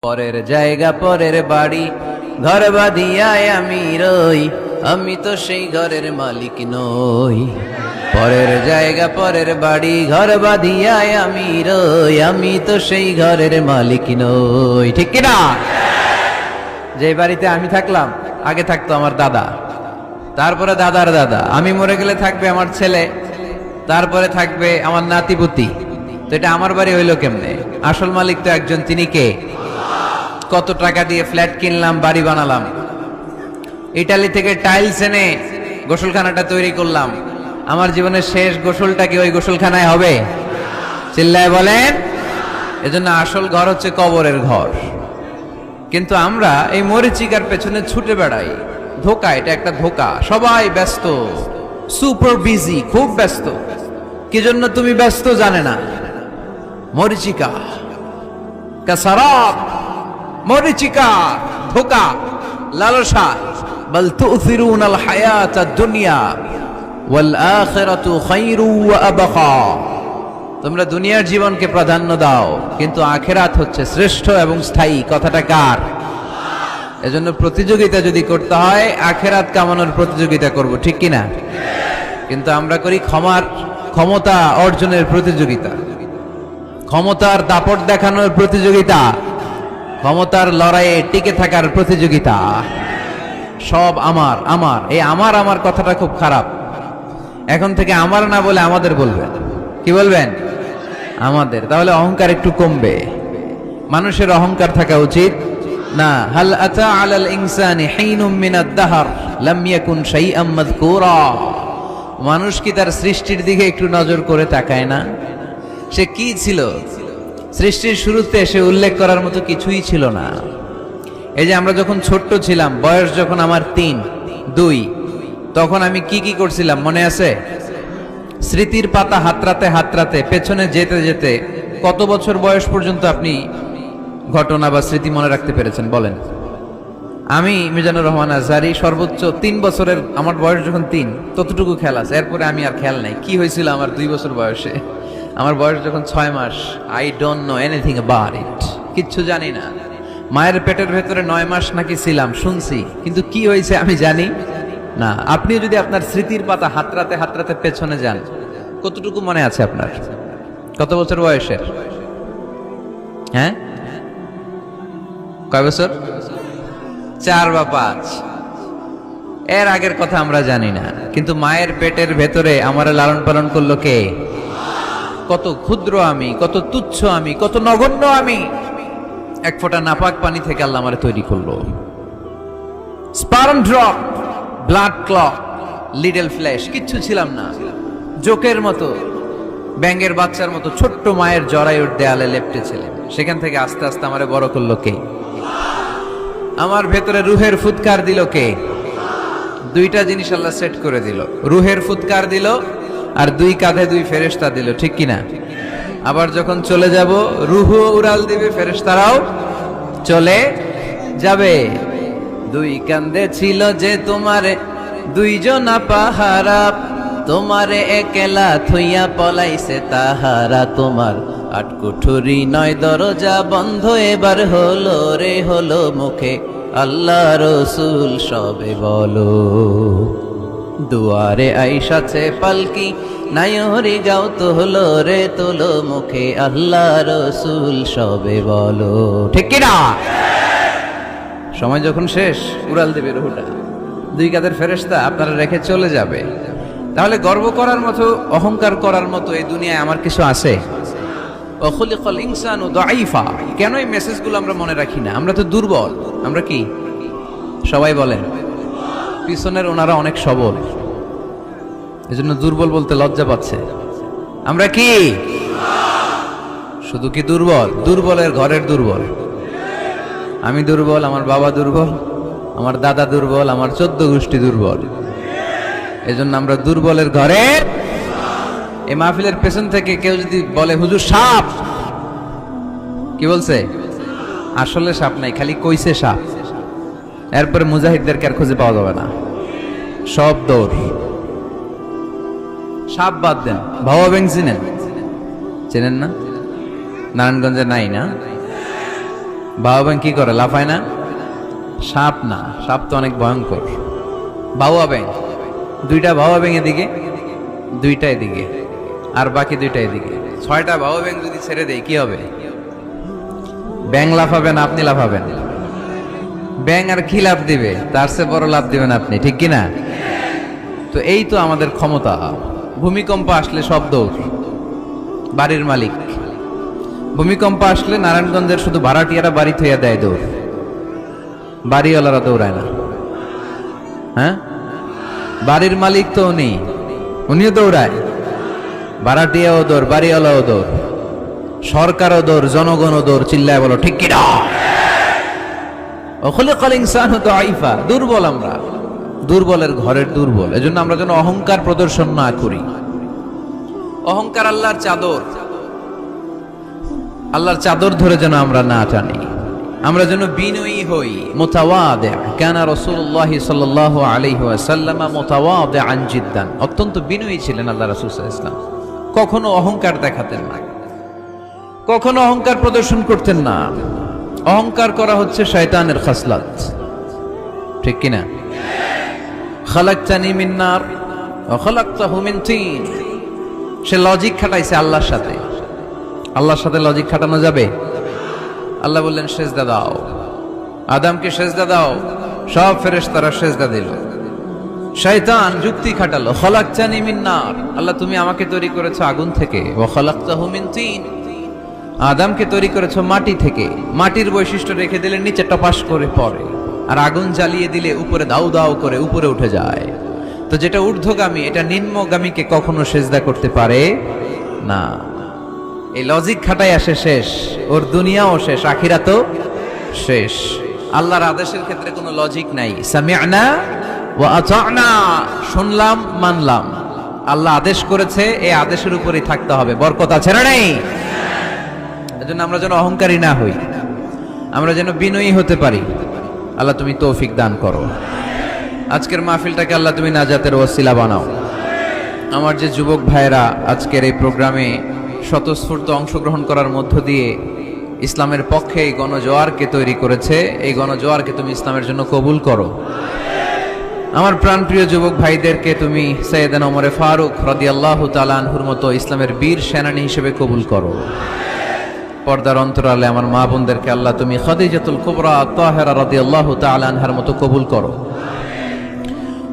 পরের জায়গা পরের বাড়ি ঘর বাঁধিয়ায় আমি রই, আমি তো সেই ঘরের মালিক নই। পরের জায়গা পরের বাড়ি ঘর বাঁধিয়ায় আমি রই, আমি তো সেই ঘরের মালিক নই। ঠিক কিনা? যে বাড়িতে আমি থাকলাম আগে থাকতো আমার দাদা, তারপরে দাদার দাদা, আমি মরে গেলে থাকবে আমার ছেলে, তারপরে থাকবে আমার নাতিপুতি। তো এটা আমার বাড়ি হইলো কেমনে? আসল মালিক তো একজন, তিনি কে? কত টাকা দিয়ে ফ্ল্যাট কিনলাম, বাড়ি বানালাম, ইটালি থেকে টাইলস এনে গোসলখানাটা তৈরি করলাম, আমার জীবনের শেষ গোসলটা কি ওই গোসলখানায় হবে? চিল্লায় বলেন। এজন্য আসল ঘর হচ্ছে কবরের ঘর। কিন্তু আমরা এই মরিচিকার পেছনে ছুটে বেড়াই। ধোকা, এটা একটা ধোকা। সবাই ব্যস্ত, সুপার বিজি, খুব ব্যস্ত। কি জন্য তুমি ব্যস্ত জানে না? মরিচিকা কাসারাব, মরিচিকা, ধোকা, লালসা। বল তুসিরুনাল হায়াতাদ দুনিয়া ওয়াল আখিরাতু খায়রু ওয়া আবকা। তোমরা দুনিয়ার জীবনকে প্রাধান্য দাও, কিন্তু আখিরাত হচ্ছে শ্রেষ্ঠ এবং স্থায়ী। কথাটা কার? এজন্য প্রতিযোগিতা যদি করতে হয়, আখিরাত কামানোর প্রতিযোগিতা করব, ঠিক কিনা? কিন্তু আমরা করি ক্ষমতা অর্জনের প্রতিযোগিতা, ক্ষমতার দাপট দেখানোর প্রতিযোগিতা, ক্ষমতার লড়াইয়ে টিকে থাকার প্রতিযোগিতা। সব আমার আমার, এই আমার আমার কথাটা খুব খারাপ। এখন থেকে আমার না বলে আমাদের বলবেন। কি বলবেন? আমাদের। তাহলে অহংকার একটু কমবে। মানুষের অহংকার থাকা উচিত না। হাল আতা আলাল ইনসানি হিনুম মিনাদ দাহর লাম ইয়াকুন শাইআম মাযকুরা। মানুষ কি তার সৃষ্টির দিকে একটু নজর করে তাকায় না? সে কি ছিল? সৃষ্টির শুরুতে সে উল্লেখ করার মতো কিছুই ছিল না। এই যে আমরা যখন ছোট্ট ছিলাম, বয়স যখন আমার 3-2, তখন আমি কি কি করছিলাম মনে আছে? স্মৃতির পাতা হাতড়াতে হাতড়াতে পেছনে যেতে যেতে কত বছর বয়স পর্যন্ত আপনি ঘটনা বা স্মৃতি মনে রাখতে পেরেছেন বলেন? আমি মিজানুর রহমান আজহারি সর্বোচ্চ 3 বছরের, আমার বয়স যখন 3, ততটুকু খেয়াল আছে। এরপরে আমি আর খেয়াল নাই কি হয়েছিল আমার 2 বছর বয়সে। আমার বয়স যখন 6 মাস, I don't know anything about it, কিচ্ছু জানি না। মায়ের পেটের ভেতরে 9 মাস নাকি ছিলাম শুনছি, কিন্তু কি হয়েছে আমি জানি না। আপনি যদি আপনার স্মৃতির পাতা হাতড়াতে হাতড়াতে পেছনে যান, কতটুকু মনে আছে আপনার? কত বছর বয়সের? হ্যাঁ, কয় বছর? 4 বা 5। এর আগের কথা আমরা জানি না। কিন্তু মায়ের পেটের ভেতরে আমার লালন পালন করলো কে? কত ক্ষুদ্র আমি, কত তুচ্ছ আমি, কত নগণ্য আমি। এক ফোঁটা নাপাক পানি থেকে আল্লাহ আমারে তৈরি করলো। Sperm drop, blood clot, little flesh, কিচ্ছু ছিলাম না। জোকের মতো, ব্যাঙের বাচ্চার মতো ছোট্ট মায়ের জরায়ুর দেয়ালে লেপ্টে ছিলেন। সেখান থেকে আস্তে আস্তে আমারে বড় করলো কে? আমার ভেতরে রুহের ফুৎকার দিল কে? 2টা জিনিস আল্লাহ সেট করে দিল। রুহের ফুৎকার দিল আর 2 কাঁধে 2 ফেরেশতা দিল, ঠিক কিনা? আবার যখন চলে যাব, রুহও উড়াল দিবে, ফেরেশতারাও চলে যাবে। 2 কাঁধে ছিল যে তোমারে 2 জনা পাহারা, তোমারে একলা থইয়া পলাইছে তাহারা। তোমার 8 কুঠুরি 9 দরজা বন্ধ, এবার হলো রে হলো মুখে আল্লাহ রসুল সবে বলো। দুয়ারে আইসাছে পালকি, নাইহরি গাও তোলো রে তোলো মুখে আল্লাহ রসুল সবে বলো। ঠিক কিনা? সময় যখন শেষ, উড়াল দেবে রুহুটা। 2 কাঁধের ফেরেশতা আপনারা রেখে চলে যাবে। তাহলে গর্ব করার মতো, অহংকার করার মতো এই দুনিয়ায় আমার কিছু আছে? খুলিকাল ইনসানু দাঈফা। কেন এই মেসেজগুলো আমরা মনে রাখি না? আমরা তো দুর্বল। আমরা কি সবাই বলেন? পিছনের ওনারা অনেক সবল, এজন্য দুর্বল বলতে লজ্জা পাচ্ছে। আমরা কি শুধু কি দুর্বল? দুর্বলের ঘরের দুর্বল। আমি দুর্বল, আমার বাবা দুর্বল, আমার দাদা দুর্বল, আমার 14 গোষ্ঠী দুর্বল। এজন্য আমরা দুর্বলের ঘরে। এই মাহফিলের পেছন থেকে কেউ যদি বলে হুজুর সাপ, কি বলছে? আসলে সাপ নাই, খালি কইছে সাপ। এরপরে মুজাহিদদেরকে আর খুঁজে পাওয়া যাবে না, সব দৌড়। সাপ বাদ দেন, ভাবা ব্যাং চিনেন? চেনেন না? নারায়ণগঞ্জে নাই না? বাবা ব্যাং কি করে, লাফায় না? সাপ না, সাপ তো অনেক ভয়ঙ্কর। বাবা ব্যাং, দুইটা বাবা ব্যাং এদিকে, দুইটা এদিকে, আর বাকি দুইটা এদিকে। 6টা বাবা ব্যাং যদি ছেড়ে দেয় কি হবে? ব্যাং লাফাবেন, আপনি লাফাবেন। ব্যাং আর কি লাভ দিবে? তার চেয়ে বড় লাভ দিবেন আপনি, ঠিক কিনা? তো এই তো আমাদের ক্ষমতা। ভূমিকম্প আসলে সব দৌড়, বাড়ির মালিক। ভূমিকম্প আসলে নারায়ণগঞ্জের শুধু ভাড়াটিয়ারা বাড়ি থইয়া দেয় দৌড়, বাড়িওয়ালারা দৌড়ায় না। হ্যাঁ, বাড়ির মালিক তো উনি, উনিও দৌড়ায়। ভাড়াটিয়াও দৌড়, বাড়িওয়ালাও দৌড়, সরকারও দৌড়, জনগণও দৌড়। চিল্লায় বলো ঠিক কিনা? খুলিকাল ইনসানু দাঈফা, দুর্বল আমরা, দুর্বলের ঘরের দুর্বল। এজন্য আমরা যেন অহংকার প্রদর্শন না করি। অহংকার আল্লাহর চাদর, আল্লাহর চাদর ধরে যেন আমরা না টানি। আমরা যেন বিনয়ী হই, মুতাওয়াদি। কানা রাসূলুল্লাহ সাল্লাল্লাহু আলাইহি ওয়াসাল্লাম মুতাওয়াদিআন জিদ্দান, অত্যন্ত বিনয়ী ছিলেন আল্লাহ রাসূল সাল্লাল্লাহু আলাইহি ওয়াসাল্লাম। কখনো অহংকার দেখাতেন না, কখনো অহংকার প্রদর্শন করতেন না। অহংকার করা হচ্ছে শয়তানের খাসলাত, ঠিক কিনা? খালাকতানি মিন নার ওয়া খালাকতাহু মিন তিন। সে লজিক খাটাইছে আল্লাহর সাথে। আল্লাহর সাথে লজিক খাটানো যাবে? আল্লাহ বললেন সেজদা দাও, আদমকে সেজদা দাও, সব ফেরেশতারা সেজদা দিল। শয়তান যুক্তি খাটালো, খালাকতানি মিন নার, আল্লাহ তুমি আমাকে তৈরি করেছো আগুন থেকে, ওয়া খালাকতাহু মিন তিন, আদমকে তৈরি করেছো মাটি থেকে। মাটির বৈশিষ্ট্য রেখে দিলে নিচে টপাস করে পড়ে, আর আগুন জ্বালিয়ে দিলে উপরে দাউ দাউ করে উপরে উঠে যায়। তো যেটা ঊর্ধ্বগামী এটা নিম্নগামীকে কখনো সেজদা করতে পারে না। এই লজিক খাটাই আসে শেষ, ওর দুনিয়াও শেষ, আখিরাতও শেষ। আল্লাহর আদেশের ক্ষেত্রে কোনো লজিক নাই। সামি'না ওয়া আতা'না, শুনলাম মানলাম। আল্লাহ আদেশ করেছে, এই আদেশের উপরেই থাকতে হবে। বরকত আছে না নাই? এজন্য আমরা যেন অহংকারী না হই, আমরা যেন বিনয়ী হতে পারি। আল্লাহ তুমি তৌফিক দান করো। আজকের মাহফিলটাকে আল্লাহ তুমি নাজাতের ওসিলা বানাও। আমার যে যুবক ভাইরা আজকের এই প্রোগ্রামে স্বতঃস্ফূর্ত অংশগ্রহণ করার মধ্য দিয়ে ইসলামের পক্ষে এই গণজোয়ারকে তৈরি করেছে, এই গণজোয়ারকে তুমি ইসলামের জন্য কবুল করো। আমার প্রাণপ্রিয় যুবক ভাইদেরকে তুমি সৈয়দনা ওমরে ফারুক রাদিয়াল্লাহু তাআলা আনহুর মতো ইসলামের বীর সেনানী হিসেবে কবুল করো। পর্দার অন্তরালে আমার মা বোনদেরকে আল্লাহ তুমি খাদিজাতুল কুবরা তাহেরা রাদিয়াল্লাহু তাআলা আনহার মতো কবুল করো।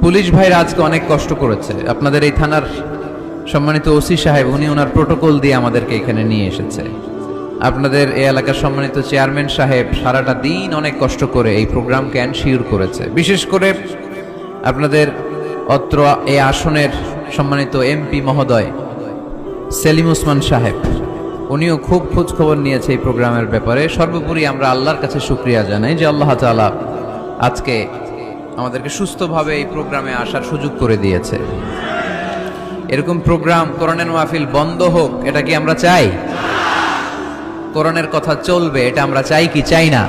পুলিশ ভাইরা আজকে অনেক কষ্ট করেছে। আপনাদের এই থানার সম্মানিত ওসি সাহেব, উনি ওনার প্রোটোকল দিয়ে আমাদেরকে এখানে নিয়ে এসেছে। আপনাদের এই এলাকার সম্মানিত চেয়ারম্যান সাহেব সারাটা দিন অনেক কষ্ট করে এই প্রোগ্রামকে এনশিওর করেছে। বিশেষ করে আপনাদের অত্র এই আসনের সম্মানিত এমপি মহোদয় সেলিম ওসমান সাহেব, উনিও খুব খোঁজ খবর নিয়েছে এই প্রোগ্রামের ব্যাপারে। সর্বোপরি আমরা আল্লাহর কাছে শুকরিয়া জানাই যে আল্লাহ তাআলা আজকে আমাদেরকে সুস্থভাবে এই প্রোগ্রামে আসার সুযোগ করে দিয়েছে। এরকম প্রোগ্রাম, কোরআনের মাহফিল বন্ধ হোক, এটা কি আমরা চাই? কোরআনের কথা চলবে, এটা আমরা চাই কি চাই না?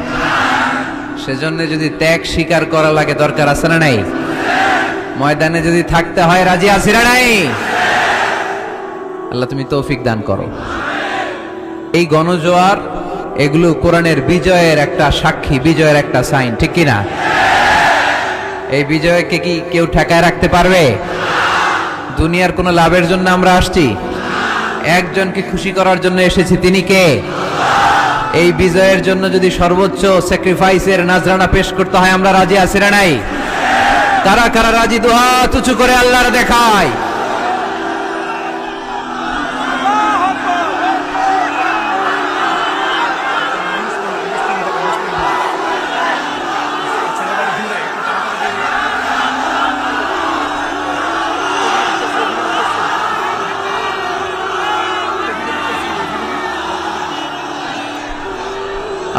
সেজন্য যদি ত্যাগ স্বীকার করা লাগে, দরকার আছে না নাই? ময়দানে যদি থাকতে হয়, রাজি আছি না নাই? আল্লাহ তুমি তৌফিক দান করো। এই গণজোয়ার এগুলো কোরআনের বিজয়ের একটা সাক্ষী, বিজয়ের একটা সাইন, ঠিক কিনা? এই বিজয়কে কি কেউ ঠেকায় রাখতে পারবে? দুনিয়ার কোনো লাভের জন্য আমরা আসছি? একজনকে খুশি করার জন্য এসেছি, তিনি কে? এই বিজয়ের জন্য যদি সর্বোচ্চ স্যাক্রিফাইসের নাজরানা পেশ করতে হয়, আমরা রাজি আছি না নাই? কারা কারা রাজি? দুহাত উঁচু করে আল্লাহর দেখায়।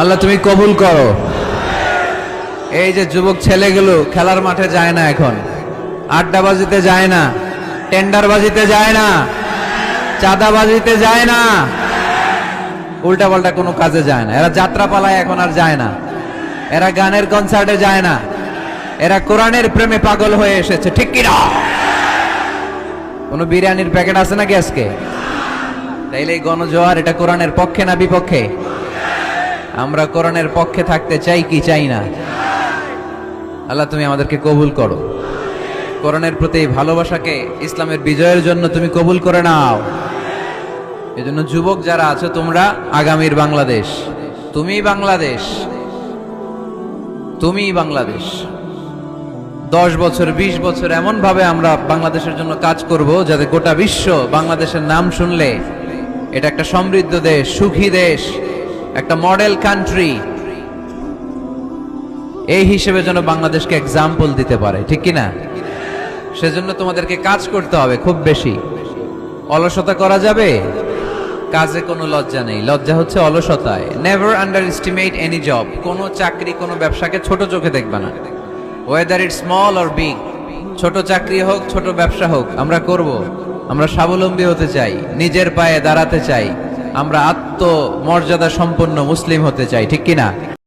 আল্লাহ তুমি কবুল করো। এই যে যুবক ছেলেগুলো খেলার মাঠে যায় না, এখন আড্ডাবাজিতে যায় না, টেন্ডারবাজিতে যায় না, চাঁদাবাজিতে যায় না, উল্টাপাল্টা কোনো কাজে যায় না। এরা যাত্রা পালায় এখন আর যায় না, এরা গানের কনসার্টে যায় না, এরা কোরআনের প্রেমে পাগল হয়ে এসেছে, ঠিক কিনা? কোনো বিরিয়ানির প্যাকেট আছে নাকি আজকে? তাইলে এই গণজোয়ার এটা কোরআনের পক্ষে না বিপক্ষে? আমরা কোরআনের পক্ষে থাকতে চাই কি চাই না? আল্লাহ তুমি আমাদেরকে কবুল করো, কোরআনের প্রতি এই ভালোবাসাকে ইসলামের বিজয়ের জন্য তুমি কবুল করে নাও। এজন্য যুবক যারা আছো, তোমরা আগামীর বাংলাদেশ, তুমি বাংলাদেশ, তুমি বাংলাদেশ। 10 বছর 20 বছর এমন ভাবে আমরা বাংলাদেশের জন্য কাজ করব যাতে গোটা বিশ্ব বাংলাদেশের নাম শুনলে এটা একটা সমৃদ্ধ দেশ, সুখী দেশ, একটা মডেল কান্ট্রি, এই হিসেবে যেন বাংলাদেশকে এক্সাম্পল দিতে পারে, ঠিক কি না? সেজন্য তোমাদেরকে কাজ করতে হবে খুব বেশি। অলসতা করা যাবে? কাজে কোনো লজ্জা নেই, লজ্জা হচ্ছে অলসতায়। Never underestimate any job. কোনো চাকরি, কোনো ব্যবসাকে ছোট চোখে দেখবা না, whether it small or big. ছোট চাকরি হোক, ছোট ব্যবসা হোক, আমরা করব। আমরা স্বাবলম্বী হতে চাই, নিজের পায়ে দাঁড়াতে চাই, আমরা আত্মমর্যাদা সম্পন্ন মুসলিম হতে চাই, ঠিক কি না?